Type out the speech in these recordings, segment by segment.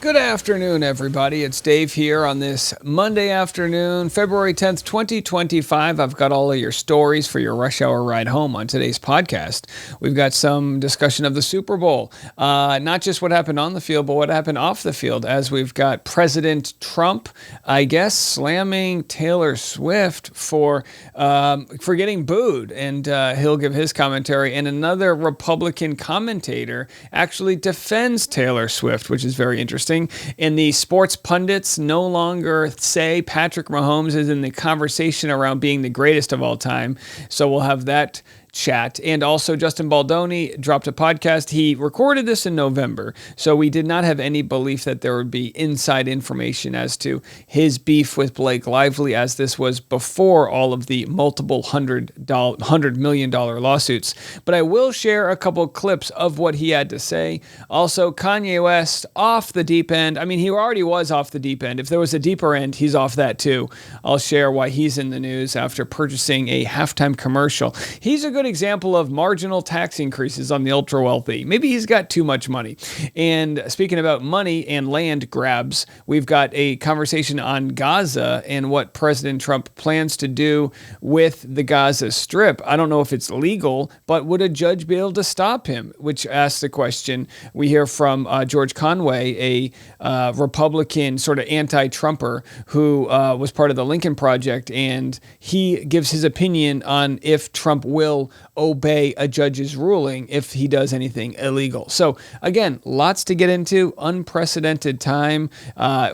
Good afternoon, everybody. It's Dave here on this Monday afternoon, February 10th, 2025. I've got all of your stories for your rush hour ride home on today's podcast. We've got some discussion of the Super Bowl, not just what happened on the field, but what happened off the field, as we've got President Trump, I guess, slamming Taylor Swift for getting booed, and he'll give his commentary, and another Republican commentator actually defends Taylor Swift, which is very interesting. And the sports pundits no longer say Patrick Mahomes is in the conversation around being the greatest of all time. So we'll have that chat. And also Justin Baldoni dropped a podcast. He recorded this in November, so we did not have any belief that there would be inside information as to his beef with Blake Lively, as this was before all of the multiple $100 million lawsuits. But I will share a couple clips of what he had to say. Also, Kanye West off the deep end. I mean, he already was off the deep end. If there was a deeper end, he's off that too. I'll share why he's in the news after purchasing a halftime commercial. He's a good example of marginal tax increases on the ultra wealthy. Maybe he's got too much money. And speaking about money and land grabs, we've got a conversation on Gaza and what President Trump plans to do with the Gaza Strip. I don't know if it's legal, but would a judge be able to stop him? Which asks the question. We hear from George Conway, a Republican sort of anti-Trumper who was part of the Lincoln Project, and he gives his opinion on if Trump will obey a judge's ruling if he does anything illegal. So again, lots to get into, unprecedented time.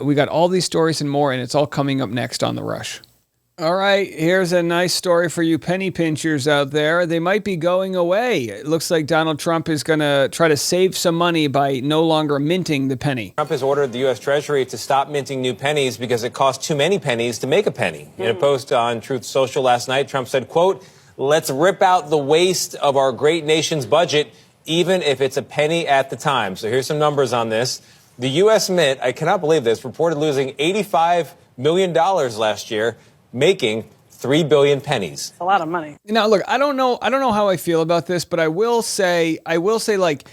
We got all these stories and more, and it's all coming up next on The Rush. All right, here's a nice story for you penny pinchers out there. They might be going away. It looks like Donald Trump is going to try to save some money by no longer minting the penny. Trump has ordered the U.S. Treasury to stop minting new pennies because it costs too many pennies to make a penny. In a post on Truth Social last night, Trump said, quote, "Let's rip out the waste of our great nation's budget, even if it's a penny at the time." So here's some numbers on this. The U.S. Mint, I cannot believe this, reported losing $85 million last year, making 3 billion pennies. A lot of money. Now, look, I don't know how I feel about this, but I will say, like,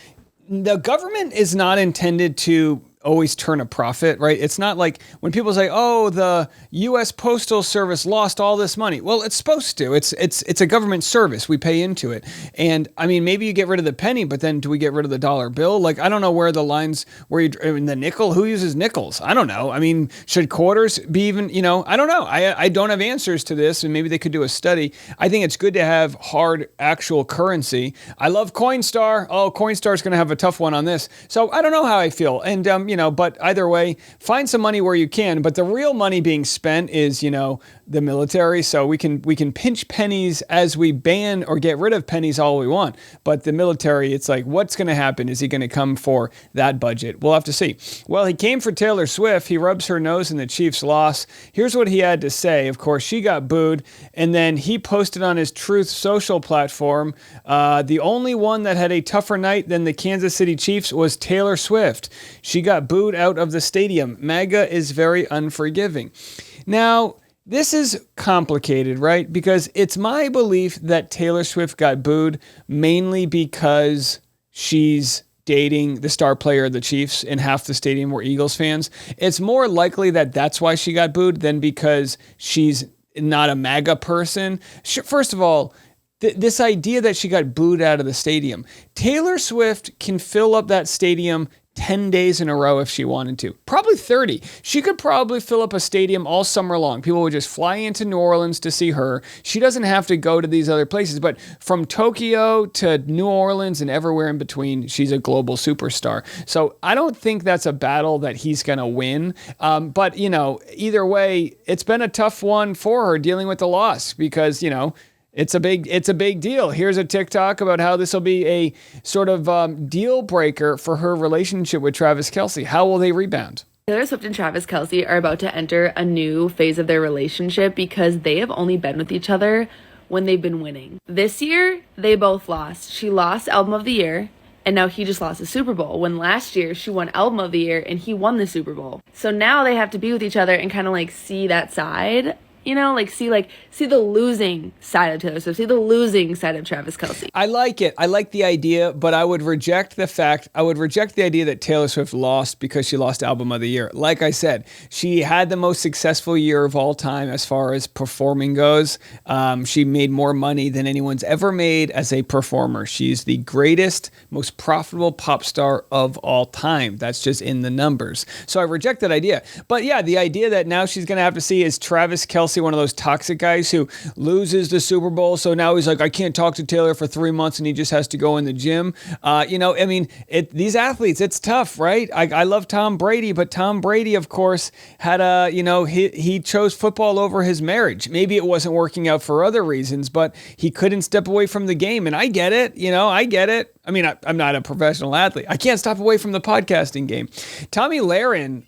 the government is not intended to always turn a profit, right? It's not like when people say, "Oh, the U.S. Postal Service lost all this money." Well, it's supposed to. It's a government service. We pay into it. And I mean, maybe you get rid of the penny, but then do we get rid of the dollar bill? Like, I don't know where the lines, the nickel, who uses nickels? I don't know. I mean, should quarters be even, I don't know. I don't have answers to this, and maybe they could do a study. I think it's good to have hard actual currency. I love Coinstar. Oh, Coinstar's going to have a tough one on this. So I don't know how I feel. And, but either way, find some money where you can. But the real money being spent is, the military. So we can pinch pennies as we ban or get rid of pennies all we want. But the military, it's like, what's going to happen? Is he going to come for that budget? We'll have to see. Well, he came for Taylor Swift. He rubs her nose in the Chiefs' loss. Here's what he had to say. Of course, she got booed. And then he posted on his Truth Social platform, the only one that had a tougher night than the Kansas City Chiefs was Taylor Swift. She got booed out of the stadium. MAGA is very unforgiving. Now, this is complicated, right? Because it's my belief that Taylor Swift got booed mainly because she's dating the star player of the Chiefs and half the stadium were Eagles fans. It's more likely that that's why she got booed than because she's not a MAGA person. First of all, this idea that she got booed out of the stadium. Taylor Swift can fill up that stadium 10 days in a row if she wanted to. Probably 30. She could probably fill up a stadium all summer long. People would just fly into New Orleans to see her. She doesn't have to go to these other places. But from Tokyo to New Orleans and everywhere in between, she's a global superstar. So I don't think that's a battle that he's going to win. But, either way, it's been a tough one for her dealing with the loss because, it's a big deal. Here's a TikTok about how this will be a sort of deal breaker for her relationship with Travis Kelce. How will they rebound? Taylor Swift and Travis Kelce are about to enter a new phase of their relationship because they have only been with each other when they've been winning. This year, they both lost. She lost Album of the Year, and now he just lost the Super Bowl, when last year she won Album of the Year and he won the Super Bowl. So now they have to be with each other and kind of like see that side You know, see the losing side of Taylor Swift, see the losing side of Travis Kelce. I like it. I like the idea, but I would reject the idea that Taylor Swift lost because she lost Album of the Year. Like I said, she had the most successful year of all time as far as performing goes. She made more money than anyone's ever made as a performer. She's the greatest, most profitable pop star of all time. That's just in the numbers. So I reject that idea. But yeah, the idea that now she's going to have to see is Travis Kelce one of those toxic guys who loses the Super Bowl. So now he's like, I can't talk to Taylor for 3 months and he just has to go in the gym. These athletes, it's tough, right? I love Tom Brady, but Tom Brady, of course, had he chose football over his marriage. Maybe it wasn't working out for other reasons, but he couldn't step away from the game. And I get it. I get it. I mean, I'm not a professional athlete. I can't step away from the podcasting game. Tommy Lahren,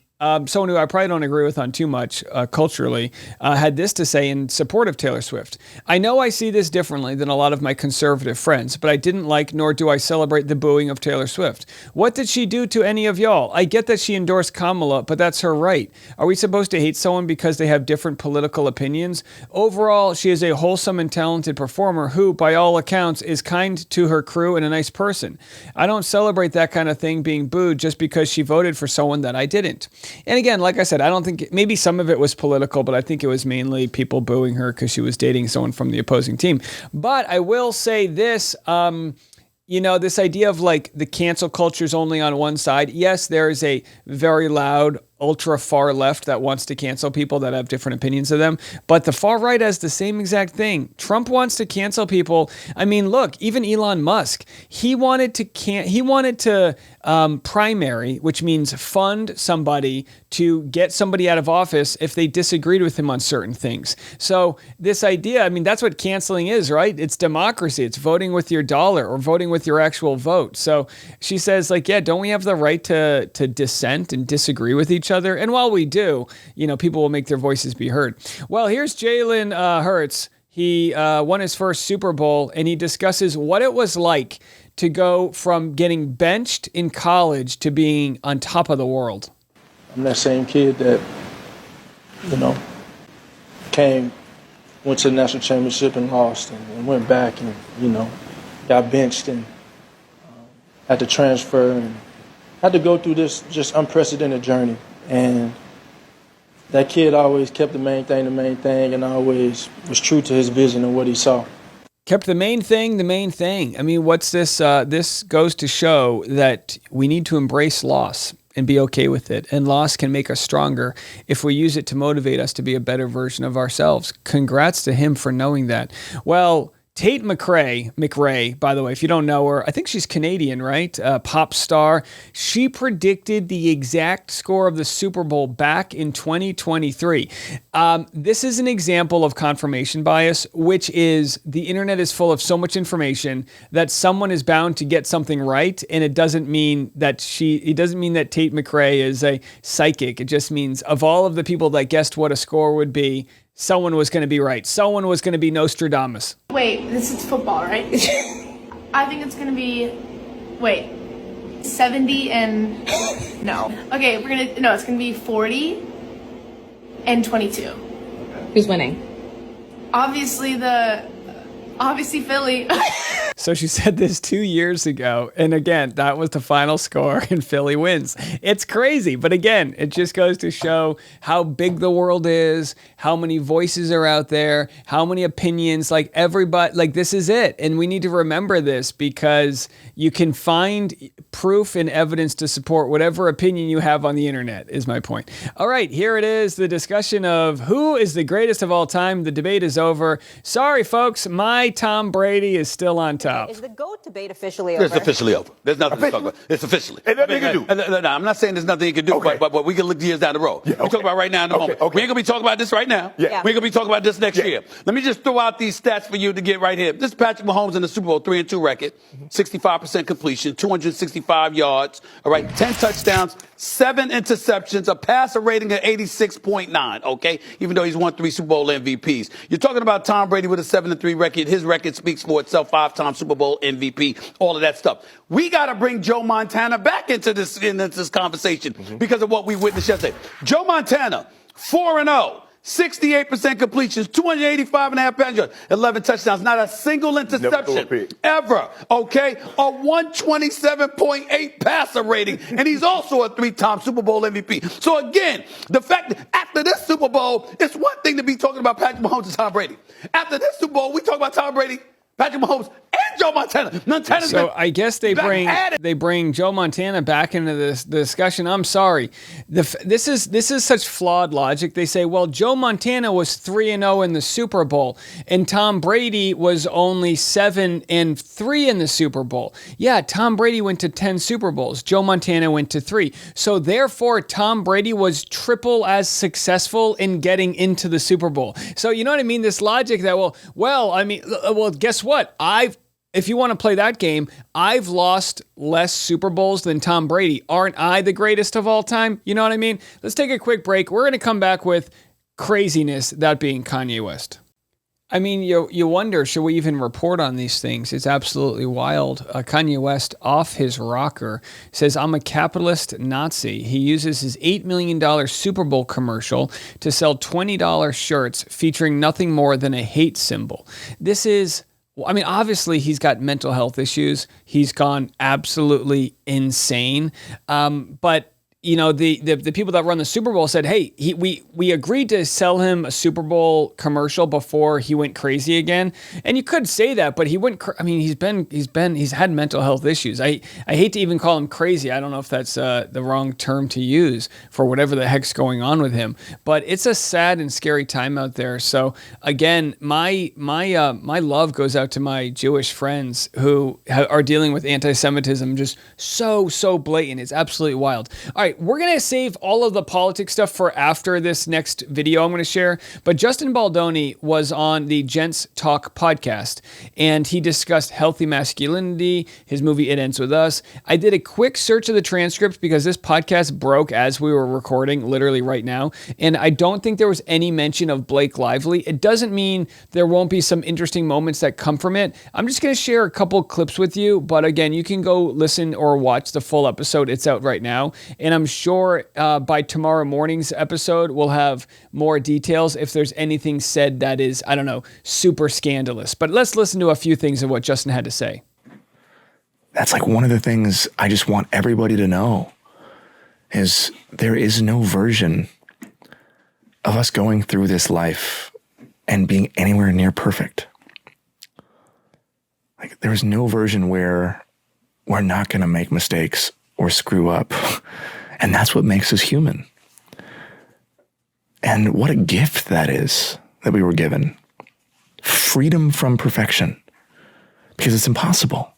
someone who I probably don't agree with on too much culturally, had this to say in support of Taylor Swift. I know I see this differently than a lot of my conservative friends, but I didn't like nor do I celebrate the booing of Taylor Swift. What did she do to any of y'all? I get that she endorsed Kamala, but that's her right. Are we supposed to hate someone because they have different political opinions? Overall, she is a wholesome and talented performer who, by all accounts, is kind to her crew and a nice person. I don't celebrate that kind of thing being booed just because she voted for someone that I didn't. And again, like I said, I don't think maybe some of it was political, but I think it was mainly people booing her because she was dating someone from the opposing team. But I will say this, this idea of like the cancel culture is only on one side. Yes, there is a very loud, ultra far left that wants to cancel people that have different opinions of them. But the far right has the same exact thing. Trump wants to cancel people. I mean, look, even Elon Musk, he wanted to primary, which means fund somebody to get somebody out of office if they disagreed with him on certain things. So this idea, I mean, that's what canceling is, right? It's democracy. It's voting with your dollar or voting with your actual vote. So she says, like, yeah, don't we have the right to dissent and disagree with each other? And while we do, people will make their voices be heard. Well, here's Jalen Hurts. He won his first Super Bowl, and he discusses what it was like to go from getting benched in college to being on top of the world. I'm that same kid that, went to the national championship and lost and went back and, got benched and had to transfer and had to go through this just unprecedented journey. And that kid always kept the main thing, and always was true to his vision and what he saw. Kept the main thing. I mean, what's this? This goes to show that we need to embrace loss and be okay with it. And loss can make us stronger if we use it to motivate us to be a better version of ourselves. Congrats to him for knowing that. Well, Tate McRae, by the way, if you don't know her, I think she's Canadian, right? Pop star. She predicted the exact score of the Super Bowl back in 2023. This is an example of confirmation bias, which is the internet is full of so much information that someone is bound to get something right, and it doesn't mean that Tate McRae is a psychic. It just means of all of the people that guessed what a score would be, someone was going to be right. Someone was going to be Nostradamus. Wait, this is football, right? I think it's going to be, 70 and, no. Okay, it's going to be 40 and 22. Who's winning? Obviously Philly. So she said this 2 years ago. And again, that was the final score and Philly wins. It's crazy. But again, it just goes to show how big the world is, how many voices are out there, how many opinions, like everybody, like this is it. And we need to remember this because you can find proof and evidence to support whatever opinion you have on the internet is my point. All right, here it is. The discussion of who is the greatest of all time. The debate is over. Sorry, folks. My Tom Brady is still on top. Is the GOAT debate officially over? It's officially over. There's nothing to talk about. It's officially. Ain't nothing you can do. No, I'm not saying there's nothing you can do, Okay. but we can look years down the road. Yeah, We're talking about right now in the moment. Okay. We ain't going to be talking about this right now. Yeah. We ain't going to be talking about this next Yeah. year. Let me just throw out these stats for you to get right here. This is Patrick Mahomes in the Super Bowl 3-2 record, 65% completion, 265 yards, all right, 10 touchdowns, 7 interceptions, a passer rating of 86.9, okay, even though he's won 3 Super Bowl MVPs. You're talking about Tom Brady with a 7-3 record. His record speaks for itself, 5-time Super Bowl MVP, all of that stuff. We got to bring Joe Montana back into this conversation because of what we witnessed yesterday. Joe Montana, 4-0. 68% completions, 285 and a half passing yards, 11 touchdowns, not a single interception ever, okay? A 127.8 passer rating, and he's also a 3-time Super Bowl MVP. So again, the fact that after this Super Bowl, it's one thing to be talking about Patrick Mahomes and Tom Brady. After this Super Bowl, we talk about Tom Brady, Patrick Mahomes, and Joe Montana. So I guess they bring Joe Montana back into this discussion. I'm sorry, this is such flawed logic. They say, well, Joe Montana was 3-0 in the Super Bowl, and Tom Brady was only 7-3 in the Super Bowl. Yeah, Tom Brady went to 10 Super Bowls. Joe Montana went to 3. So therefore, Tom Brady was triple as successful in getting into the Super Bowl. So you know what I mean? This logic that guess what? If you want to play that game, I've lost less Super Bowls than Tom Brady. Aren't I the greatest of all time? You know what I mean? Let's take a quick break. We're going to come back with craziness, that being Kanye West. I mean, you wonder, should we even report on these things? It's absolutely wild. Kanye West, off his rocker, says, I'm a capitalist Nazi. He uses his $8 million Super Bowl commercial to sell $20 shirts featuring nothing more than a hate symbol. This is... I mean, obviously, he's got mental health issues. He's gone absolutely insane. But you know, the people that run the Super Bowl said, hey, we agreed to sell him a Super Bowl commercial before he went crazy again. And you could say that, but he went, he's had mental health issues. I hate to even call him crazy. I don't know if that's the wrong term to use for whatever the heck's going on with him, but it's a sad and scary time out there. So again, my love goes out to my Jewish friends who are dealing with anti-Semitism, just so blatant. It's absolutely wild. All right. We're going to save all of the politics stuff for after this next video I'm going to share. But Justin Baldoni was on the Gents Talk podcast, and he discussed healthy masculinity, his movie It Ends With Us. I did a quick search of the transcript because this podcast broke as we were recording, literally right now. And I don't think there was any mention of Blake Lively. It doesn't mean there won't be some interesting moments that come from it. I'm just going to share a couple clips with you. But again, you can go listen or watch the full episode. It's out right now. And I'm sure by tomorrow morning's episode, we'll have more details if there's anything said that is, I don't know, super scandalous. But let's listen to a few things of what Justin had to say. That's like one of the things I just want everybody to know is there is no version of us going through this life and being anywhere near perfect. Like there is no version where we're not going to make mistakes or screw up. And that's what makes us human. And what a gift that is that we were given. Freedom from perfection. Because it's impossible.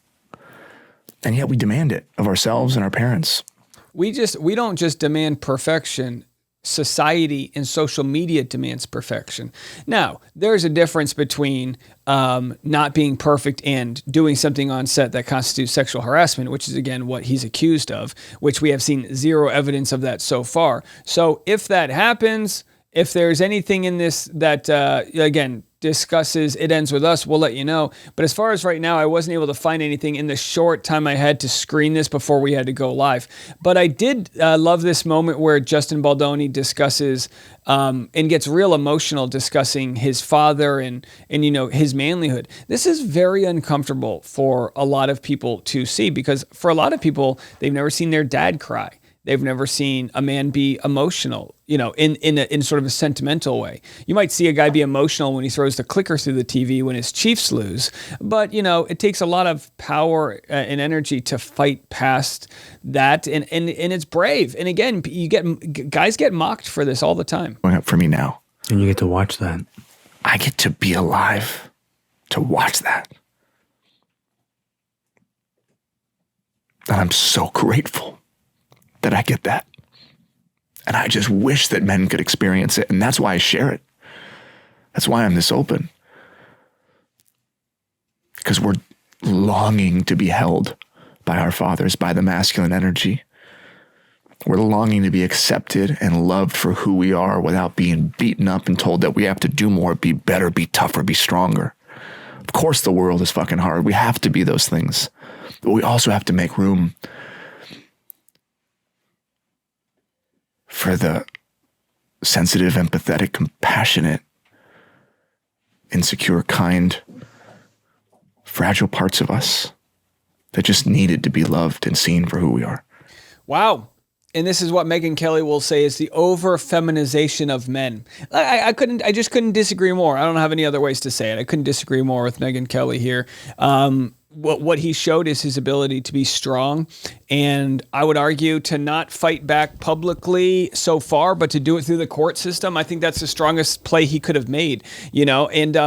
And yet we demand it of ourselves and our parents. We don't just demand perfection. Society and social media demands perfection. Now, there's a difference between not being perfect and doing something on set that constitutes sexual harassment, which is, again, what he's accused of, which we have seen zero evidence of that so far. So if that happens, if there's anything in this that, again, discusses It Ends With Us, we'll let you know. But as far as right now, I wasn't able to find anything in the short time I had to screen this before we had to go live. But I did love this moment where Justin Baldoni discusses and gets real emotional discussing his father and you know, his manlyhood. This is very uncomfortable for a lot of people to see because for a lot of people, they've never seen their dad cry. They've never seen a man be emotional, you know, in sort of a sentimental way. You might see a guy be emotional when he throws the clicker through the TV when his Chiefs lose, but you know, it takes a lot of power and energy to fight past that, and it's brave. And again, guys get mocked for this all the time. Going up for me now, and you get to watch that. I get to be alive to watch that, and I'm so grateful that I get that. And I just wish that men could experience it. And that's why I share it. That's why I'm this open. Because we're longing to be held by our fathers, by the masculine energy. We're longing to be accepted and loved for who we are without being beaten up and told that we have to do more, be better, be tougher, be stronger. Of course the world is fucking hard. We have to be those things. But we also have to make room for the sensitive, empathetic, compassionate, insecure, kind, fragile parts of us that just needed to be loved and seen for who we are. Wow. And this is what Megyn Kelly will say is the over-feminization of men. I just couldn't disagree more. I don't have any other ways to say it. I couldn't disagree more with Megyn Kelly here. What he showed is his ability to be strong, and I would argue to not fight back publicly so far, but to do it through the court system. I think that's the strongest play he could have made, and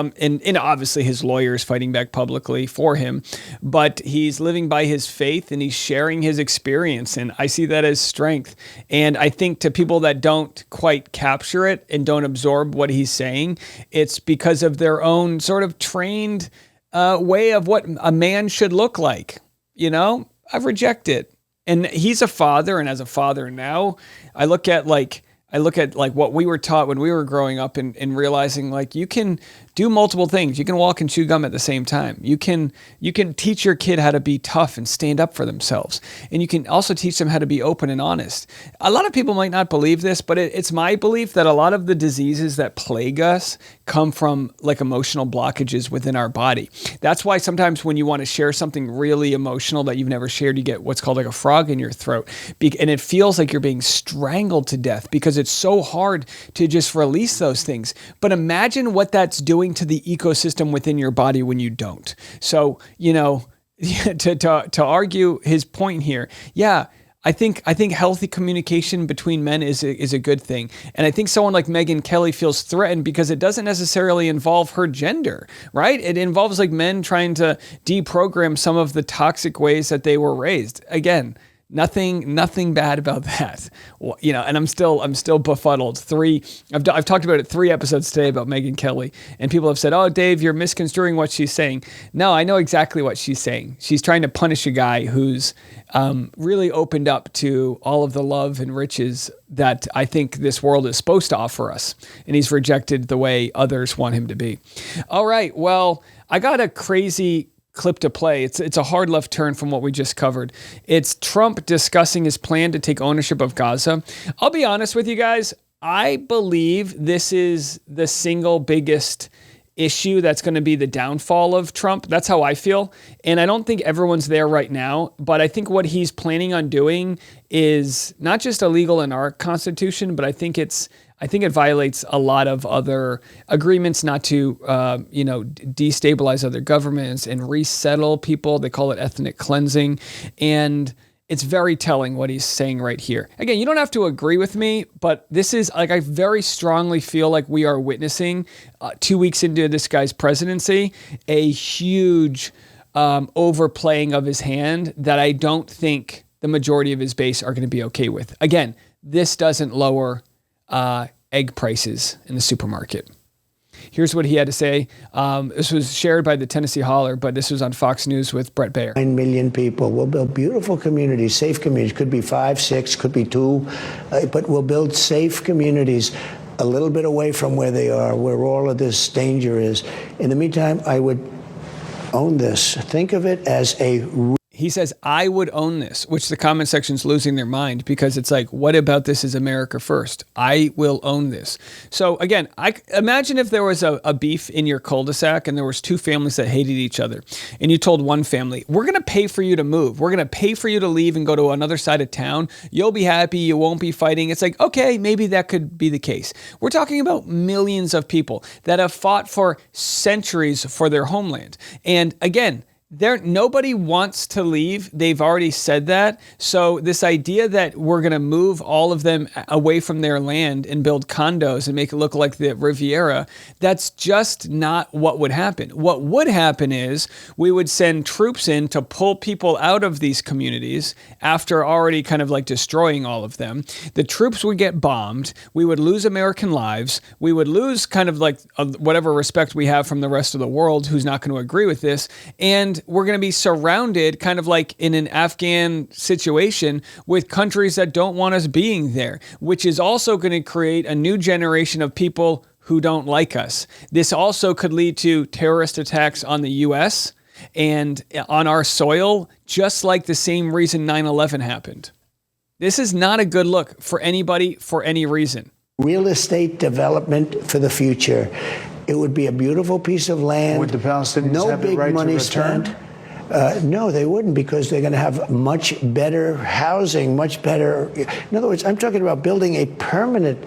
obviously his lawyers fighting back publicly for him, but he's living by his faith and he's sharing his experience, and I see that as strength. And I think to people that don't quite capture it and don't absorb what he's saying, it's because of their own sort of trained way of what a man should look like. I reject it. And he's a father, and as a father now, I look at what we were taught when we were growing up and realizing like you can do multiple things. You can walk and chew gum at the same time. You can teach your kid how to be tough and stand up for themselves. And you can also teach them how to be open and honest. A lot of people might not believe this, but it's my belief that a lot of the diseases that plague us come from like emotional blockages within our body. That's why sometimes when you want to share something really emotional that you've never shared, you get what's called like a frog in your throat. And it feels like you're being strangled to death because it's so hard to just release those things. But imagine what that's doing to the ecosystem within your body when you don't. So, to argue his point here, I think healthy communication between men is a good thing. And I think someone like Megyn Kelly feels threatened because it doesn't necessarily involve her gender, right? It involves like men trying to deprogram some of the toxic ways that they were raised. Again, nothing bad about that. Well, and I'm still befuddled. I've talked about it 3 episodes today about Megyn Kelly, and people have said, "Oh, Dave, you're misconstruing what she's saying." No, I know exactly what she's saying. She's trying to punish a guy who's really opened up to all of the love and riches that I think this world is supposed to offer us, and he's rejected the way others want him to be. All right, well, I got a crazy clip to play. It's a hard left turn from what we just covered. It's Trump discussing his plan to take ownership of Gaza. I'll be honest with you guys. I believe this is the single biggest issue that's going to be the downfall of Trump. That's how I feel. And I don't think everyone's there right now, but I think what he's planning on doing is not just illegal in our Constitution, but I think it violates a lot of other agreements not to, destabilize other governments and resettle people. They call it ethnic cleansing. And it's very telling what he's saying right here. Again, you don't have to agree with me, but this is like, I very strongly feel like we are witnessing 2 weeks into this guy's presidency, a huge overplaying of his hand that I don't think the majority of his base are going to be okay with. Again, this doesn't lower egg prices in the supermarket. Here's what he had to say. This was shared by the Tennessee Holler, but this was on Fox News with Brett Baer. 9 million people. We'll build beautiful communities, safe communities. Could be 5, 6, could be 2, but we'll build safe communities a little bit away from where they are, where all of this danger is. In the meantime, I would own this. Think of it as he says, I would own this, which the comment section's losing their mind because it's like, what about this is America first? I will own this. So again, I imagine if there was a beef in your cul-de-sac and there was 2 families that hated each other and you told one family, we're going to pay for you to move. We're going to pay for you to leave and go to another side of town. You'll be happy. You won't be fighting. It's like, okay, maybe that could be the case. We're talking about millions of people that have fought for centuries for their homeland. And again, nobody wants to leave. They've already said that. So this idea that we're going to move all of them away from their land and build condos and make it look like the Riviera, that's just not what would happen. What would happen is we would send troops in to pull people out of these communities after already kind of like destroying all of them. The troops would get bombed. We would lose American lives. We would lose kind of like whatever respect we have from the rest of the world who's not going to agree with this. And we're going to be surrounded kind of like in an Afghan situation with countries that don't want us being there, which is also going to create a new generation of people who don't like us. This also could lead to terrorist attacks on the U.S. and on our soil, just like the same reason 9/11 happened. This is not a good look for anybody for any reason. real estate development for the future. It would be a beautiful piece of land. Would the Palestinians have the right to return? No, they wouldn't, because they're going to have much better housing, much better. In other words, I'm talking about building a permanent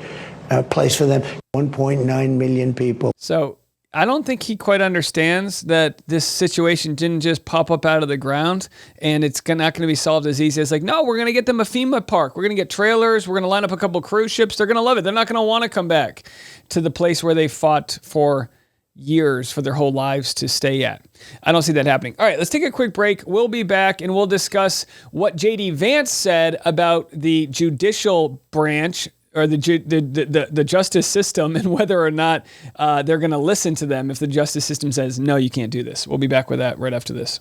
place for them. 1.9 million people. So I don't think he quite understands that this situation didn't just pop up out of the ground and it's not going to be solved as easy as like, no, we're going to get them a FEMA park. We're going to get trailers. We're going to line up a couple cruise ships. They're going to love it. They're not going to want to come back to the place where they fought for years for their whole lives to stay at. I don't see that happening. All right, let's take a quick break. We'll be back and we'll discuss what J.D. Vance said about the judicial branch or the justice system and whether or not they're going to listen to them if the justice system says, no, you can't do this. We'll be back with that right after this.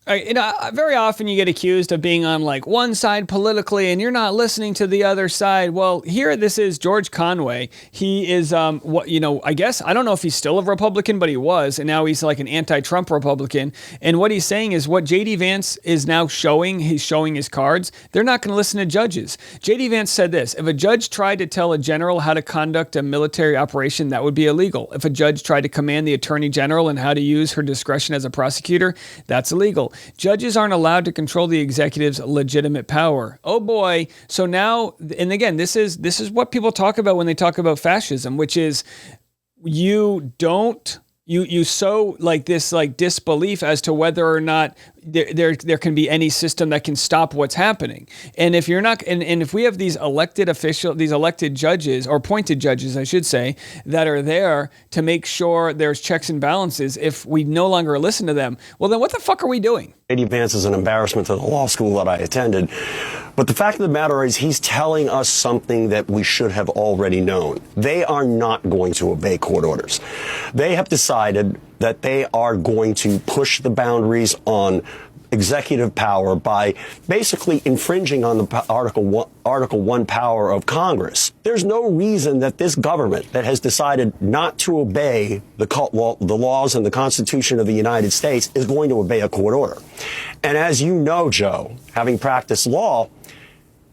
All right, very often you get accused of being on like one side politically and you're not listening to the other side. Well, here this is George Conway. He is, I guess, I don't know if he's still a Republican, but he was, and now he's like an anti-Trump Republican. And what he's saying is what J.D. Vance is now showing, he's showing his cards. They're not going to listen to judges. J.D. Vance said this: if a judge tried to tell a general how to conduct a military operation, that would be illegal. If a judge tried to command the attorney general and how to use her discretion as a prosecutor, that's illegal. Judges aren't allowed to control the executive's legitimate power. Oh boy. So now, and again, this is what people talk about when they talk about fascism, which is you sow like this like disbelief as to whether or not there can be any system that can stop what's happening. And if you're not, and if we have these elected judges, or appointed judges, I should say, that are there to make sure there's checks and balances, if we no longer listen to them, well, then what the fuck are we doing? J.D. Vance is an embarrassment to the law school that I attended. But the fact of the matter is he's telling us something that we should have already known. They are not going to obey court orders. They have decided that they are going to push the boundaries on executive power by basically infringing on the Article 1 power of Congress. There's no reason that this government that has decided not to obey the laws and the Constitution of the United States is going to obey a court order. And as you know, Joe, having practiced law,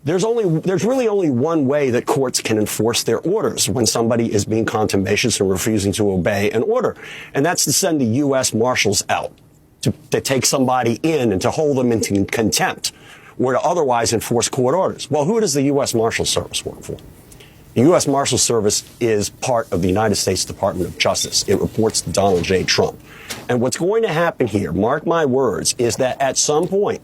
there's really only one way that courts can enforce their orders when somebody is being contumacious and refusing to obey an order. And that's to send the U.S. Marshals out to take somebody in and to hold them in contempt or to otherwise enforce court orders. Well, who does the U.S. Marshals Service work for? The U.S. Marshals Service is part of the United States Department of Justice. It reports to Donald J. Trump. And what's going to happen here, mark my words, is that at some point,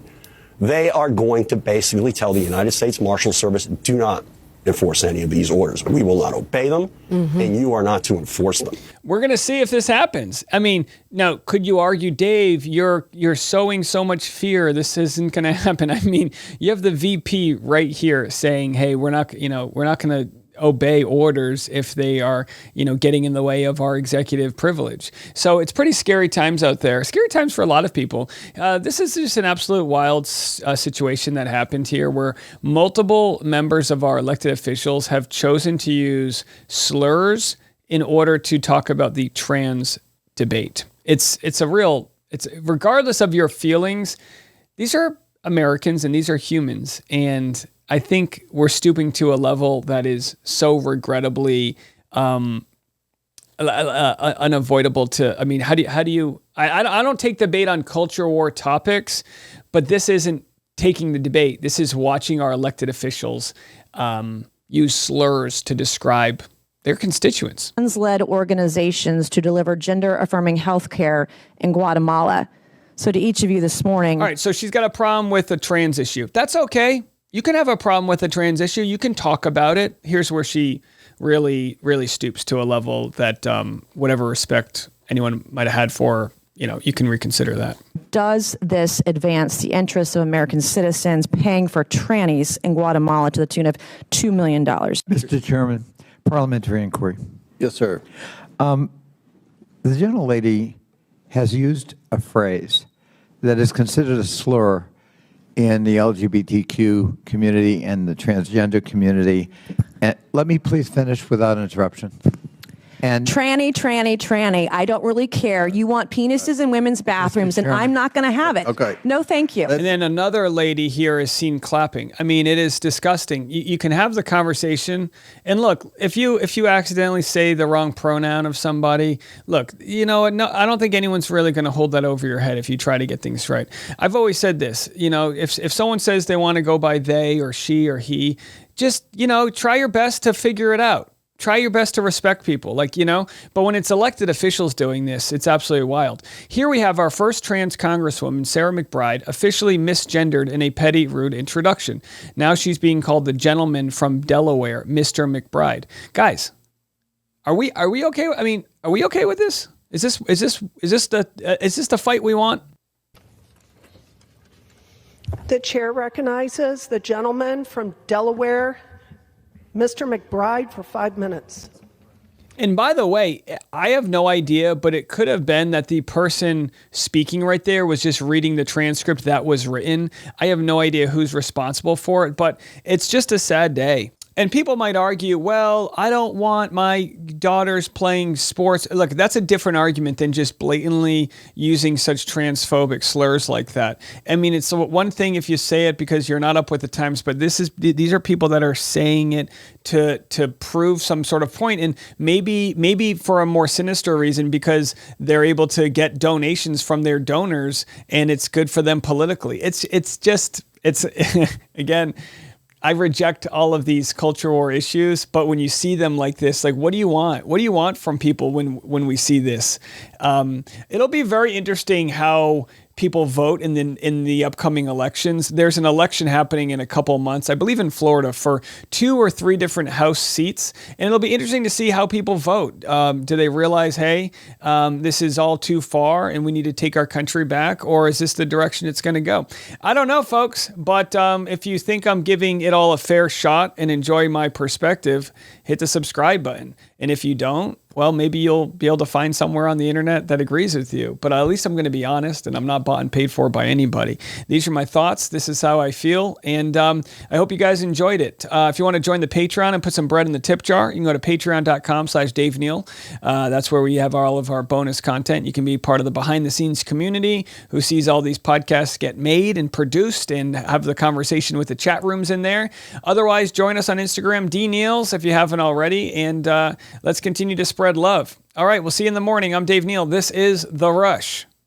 they are going to basically tell the United States Marshal Service, do not enforce any of these orders. We will not obey them, and you are not to enforce them. We're going to see if this happens. I mean, now, could you argue, Dave, you're sowing so much fear, this isn't going to happen? I mean, you have the VP right here saying, hey, we're not going to obey orders if they are, getting in the way of our executive privilege. So it's pretty scary times out there. Scary times for a lot of people. This is just an absolute wild situation that happened here where multiple members of our elected officials have chosen to use slurs in order to talk about the trans debate. It's regardless of your feelings, these are Americans and these are humans. And I think we're stooping to a level that is so regrettably unavoidable to. I mean, how do you? I don't take debate on culture war topics, but this isn't taking the debate. This is watching our elected officials use slurs to describe their constituents. Led organizations to deliver gender-affirming health care in Guatemala. So to each of you this morning. All right, so she's got a problem with the trans issue. That's okay. You can have a problem with a trans issue. You can talk about it. Here's where she really, really stoops to a level that whatever respect anyone might have had for her, you can reconsider that. Does this advance the interests of American citizens paying for trannies in Guatemala to the tune of $2 million? Mr. Chairman, parliamentary inquiry. Yes, sir. The gentlelady has used a phrase that is considered a slur in the LGBTQ community and the transgender community. And let me please finish without interruption. And tranny. I don't really care. You want penises in women's bathrooms, and I'm not going to have it. Okay. No, thank you. And then another lady here is seen clapping. I mean, it is disgusting. You can have the conversation, and look, if you accidentally say the wrong pronoun of somebody, look, no, I don't think anyone's really going to hold that over your head if you try to get things right. I've always said this, if someone says they want to go by they or she or he, just, try your best to figure it out. Try your best to respect people, but when it's elected officials doing this, it's absolutely wild. Here we have our first trans congresswoman, Sarah McBride, officially misgendered in a petty, rude introduction. Now she's being called the gentleman from Delaware, Mr. McBride. Guys, are we okay? I mean, are we okay with this? Is this the fight we want? The chair recognizes the gentleman from Delaware, Mr. McBride, for 5 minutes. And by the way, I have no idea, but it could have been that the person speaking right there was just reading the transcript that was written. I have no idea who's responsible for it, but it's just a sad day. And people might argue, well, I don't want my daughters playing sports. Look, that's a different argument than just blatantly using such transphobic slurs like that. I mean, it's one thing if you say it because you're not up with the times, but these are people that are saying it to prove some sort of point, and maybe for a more sinister reason because they're able to get donations from their donors, and it's good for them politically. It's again. I reject all of these culture war issues, but when you see them like this, like, what do you want? What do you want from people when we see this? It'll be very interesting how people vote in the upcoming elections. There's an election happening in a couple of months, I believe in Florida, for 2 or 3 different House seats. And it'll be interesting to see how people vote. Do they realize, hey, this is all too far and we need to take our country back? Or is this the direction it's going to go? I don't know, folks. But if you think I'm giving it all a fair shot and enjoy my perspective, hit the subscribe button. And if you don't, well, maybe you'll be able to find somewhere on the internet that agrees with you. But at least I'm going to be honest, and I'm not bought and paid for by anybody. These are my thoughts. This is how I feel. And I hope you guys enjoyed it. If you want to join the Patreon and put some bread in the tip jar, you can go to patreon.com/Dave Neal. That's where we have all of our bonus content. You can be part of the behind the scenes community who sees all these podcasts get made and produced and have the conversation with the chat rooms in there. Otherwise, join us on Instagram, DNeals, if you haven't already. And let's continue to spread love. All right, we'll see you in the morning. I'm Dave Neal. This is The Rush.